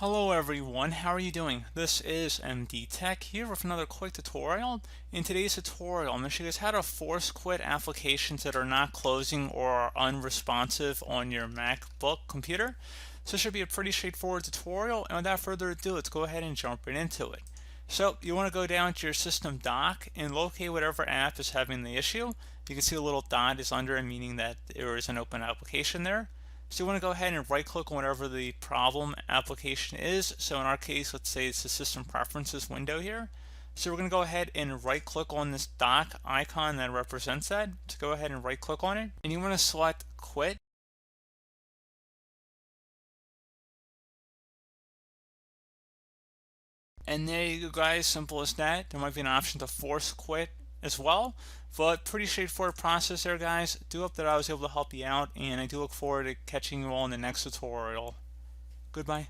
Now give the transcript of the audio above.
Hello everyone, how are you doing? This is MD Tech here with another quick tutorial. In today's tutorial, I'm going to show you guys how to force quit applications that are not closing or are unresponsive on your MacBook computer. So it should be a pretty straightforward tutorial, and without further ado, let's go ahead and jump right into it. So you want to go down to your system dock and locate whatever app is having the issue. You can see a little dot is under it, meaning that there is an open application there. So you want to go ahead and right click on whatever the problem application is. So in our case, let's say it's the system preferences window here. So we're going to go ahead and right click on this dock icon that represents that. So go ahead and right click on it, and you want to select quit. And there you go, guys, simple as that. There might be an option to force quit as well, but pretty straightforward process there, guys. Do hope that I was able to help you out, and I do look forward to catching you all in the next tutorial. Goodbye.